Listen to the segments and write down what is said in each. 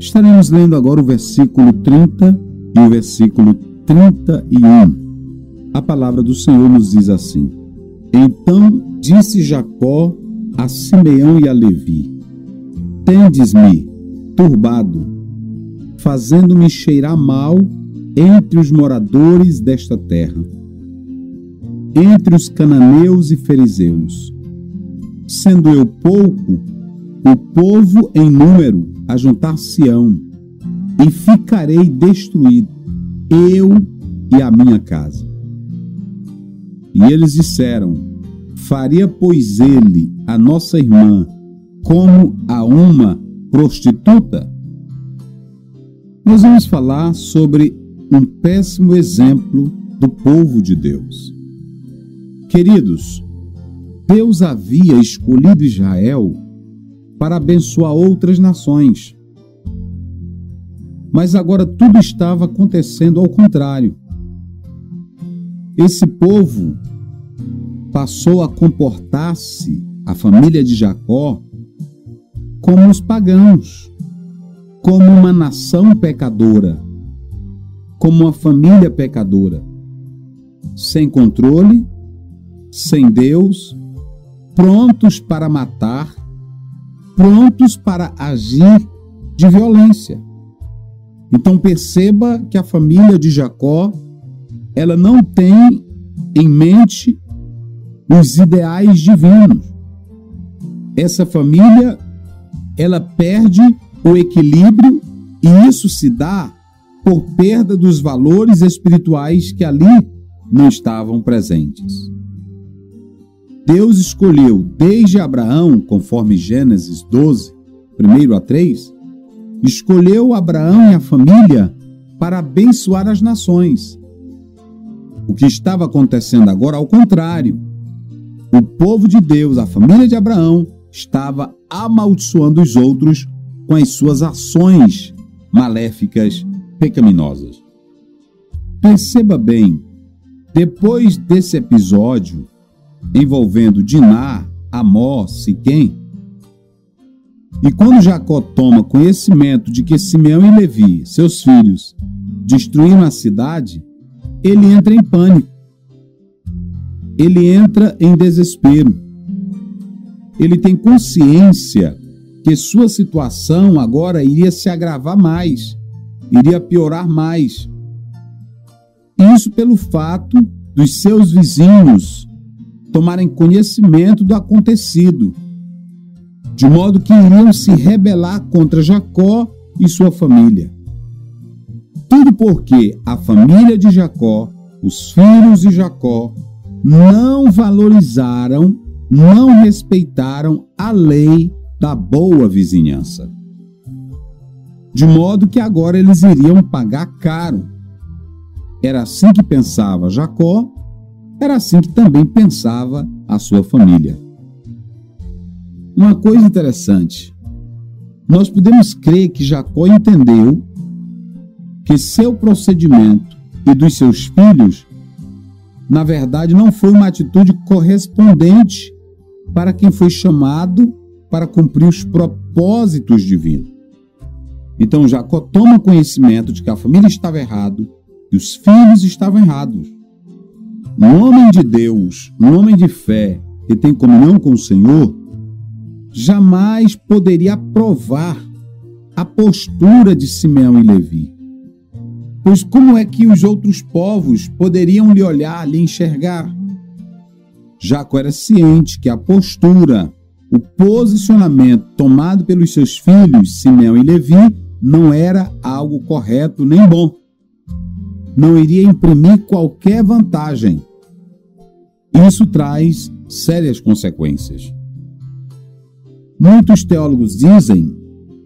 Estaremos lendo agora o versículo 30 e o versículo 31. A palavra do Senhor nos diz assim: Então disse Jacó a Simeão e a Levi: Tendes-me turbado, fazendo-me cheirar mal entre os moradores desta terra, entre os cananeus e fariseus. Sendo eu pouco, o povo em número ajuntar-se-ão, e ficarei destruído, eu e a minha casa. E eles disseram: Faria, pois, ele a nossa irmã como a uma prostituta? Nós vamos falar sobre um péssimo exemplo do povo de Deus. Queridos, Deus havia escolhido Israel para abençoar outras nações. Mas agora tudo estava acontecendo ao contrário. Esse povo passou a comportar-se, a família de Jacó, como os pagãos, como uma nação pecadora, como uma família pecadora, sem controle, sem Deus, prontos para matar, prontos para agir de violência. Então perceba que a família de Jacó, ela não tem em mente os ideais divinos. Essa família, ela perde o equilíbrio, e isso se dá por perda dos valores espirituais que ali não estavam presentes. Deus escolheu desde Abraão, conforme Gênesis 12, 1 a 3, escolheu Abraão e a família para abençoar as nações. O que estava acontecendo agora, ao contrário, o povo de Deus, a família de Abraão, estava amaldiçoando os outros com as suas ações maléficas, pecaminosas. Perceba bem, depois desse episódio envolvendo Diná, Amor, Siquém, e quando Jacó toma conhecimento de que Simeão e Levi, seus filhos, destruíram a cidade, ele entra em pânico. Ele entra em desespero. Ele tem consciência que sua situação agora iria se agravar mais, iria piorar mais. Isso pelo fato dos seus vizinhos tomarem conhecimento do acontecido, de modo que iriam se rebelar contra Jacó e sua família. Tudo porque a família de Jacó, os filhos de Jacó, não valorizaram, não respeitaram a lei da boa vizinhança. De modo que agora eles iriam pagar caro. Era assim que pensava Jacó, era assim que também pensava a sua família. Uma coisa interessante, nós podemos crer que Jacó entendeu que seu procedimento e dos seus filhos, na verdade, não foi uma atitude correspondente para quem foi chamado para cumprir os propósitos divinos. Então Jacó toma conhecimento de que a família estava errada e os filhos estavam errados. Um homem de Deus, um homem de fé que tem comunhão com o Senhor, jamais poderia aprovar a postura de Simeão e Levi. Pois como é que os outros povos poderiam lhe olhar, lhe enxergar? Jacó era ciente que a postura, o posicionamento tomado pelos seus filhos, Simeão e Levi, não era algo correto nem bom. Não iria imprimir qualquer vantagem. Isso traz sérias consequências. Muitos teólogos dizem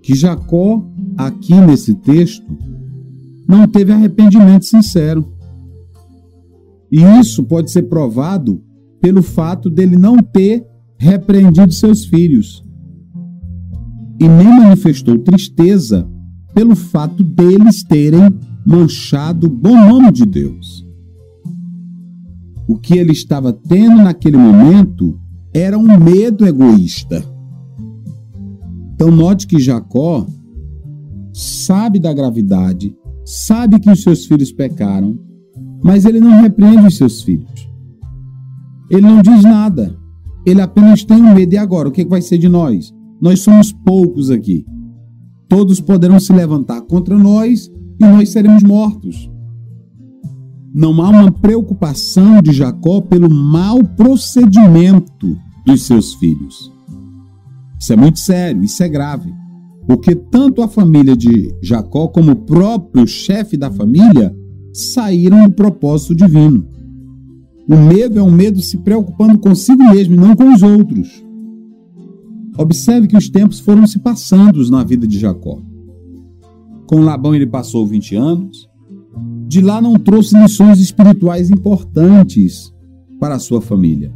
que Jacó, aqui nesse texto, não teve arrependimento sincero. E isso pode ser provado pelo fato dele não ter repreendido seus filhos. E nem manifestou tristeza pelo fato deles terem manchado o bom nome de Deus. O que ele estava tendo naquele momento era um medo egoísta. Então note que Jacó, sabe da gravidade, sabe que os seus filhos pecaram, mas ele não repreende os seus filhos. Ele não diz nada. Ele apenas tem um medo. E agora? O que vai ser de nós? Nós somos poucos aqui. Todos poderão se levantar contra nós e nós seremos mortos. Não há uma preocupação de Jacó pelo mau procedimento dos seus filhos. Isso é muito sério, isso é grave. Porque tanto a família de Jacó como o próprio chefe da família saíram do propósito divino. O medo é um medo se preocupando consigo mesmo e não com os outros. Observe que os tempos foram se passando na vida de Jacó. Com Labão ele passou 20 anos. De lá não trouxe lições espirituais importantes para a sua família.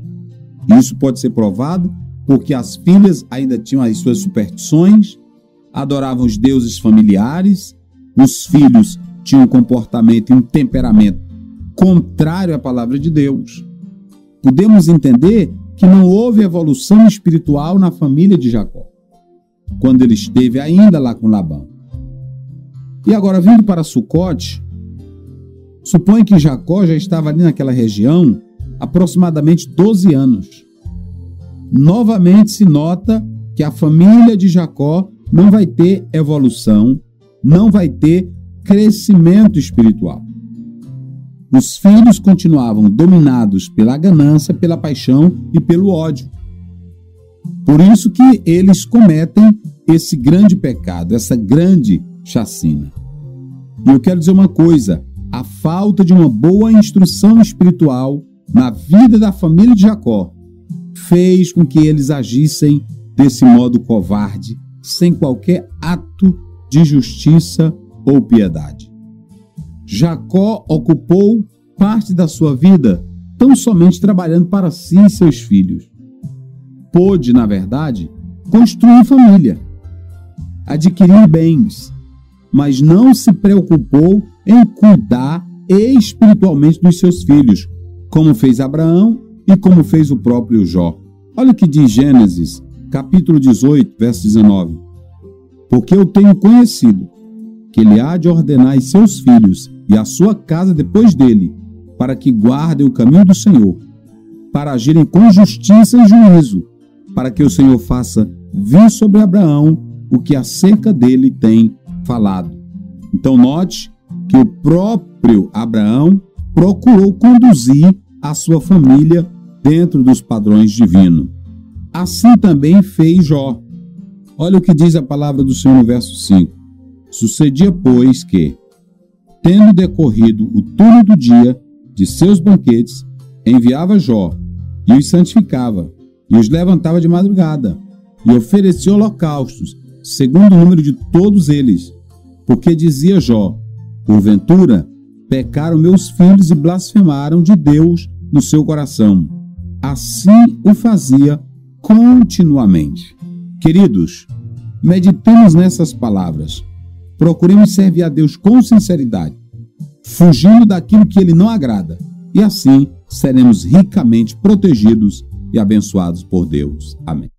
Isso pode ser provado porque as filhas ainda tinham as suas superstições, adoravam os deuses familiares, os filhos tinham um comportamento e um temperamento contrário à palavra de Deus. Podemos entender que não houve evolução espiritual na família de Jacó, quando ele esteve ainda lá com Labão. E agora, vindo para Sucote, suponho que Jacó já estava ali naquela região aproximadamente 12 anos. Novamente se nota que a família de Jacó não vai ter evolução, não vai ter crescimento espiritual. Os filhos continuavam dominados pela ganância, pela paixão e pelo ódio. Por isso que eles cometem esse grande pecado, essa grande chacina. E eu quero dizer uma coisa, a falta de uma boa instrução espiritual na vida da família de Jacó fez com que eles agissem desse modo covarde, sem qualquer ato de justiça ou piedade. Jacó ocupou parte da sua vida tão somente trabalhando para si e seus filhos. Pôde, na verdade, construir família, adquirir bens, mas não se preocupou em cuidar espiritualmente dos seus filhos, como fez Abraão e como fez o próprio Jó. Olha o que diz Gênesis, capítulo 18, verso 19. Porque eu tenho conhecido que ele há de ordenar a seus filhos e a sua casa depois dele, para que guardem o caminho do Senhor, para agirem com justiça e juízo, para que o Senhor faça vir sobre Abraão o que acerca dele tem falado. Então note que o próprio Abraão procurou conduzir a sua família dentro dos padrões divinos. Assim também fez Jó. Olha o que diz a palavra do Senhor no verso 5. Sucedia, pois, que, tendo decorrido o turno do dia de seus banquetes, enviava Jó, e os santificava, e os levantava de madrugada, e oferecia holocaustos, segundo o número de todos eles. Porque dizia Jó, porventura, pecaram meus filhos e blasfemaram de Deus no seu coração. Assim o fazia continuamente. Queridos, meditemos nessas palavras. Procuremos servir a Deus com sinceridade, fugindo daquilo que Ele não agrada, e assim seremos ricamente protegidos e abençoados por Deus. Amém.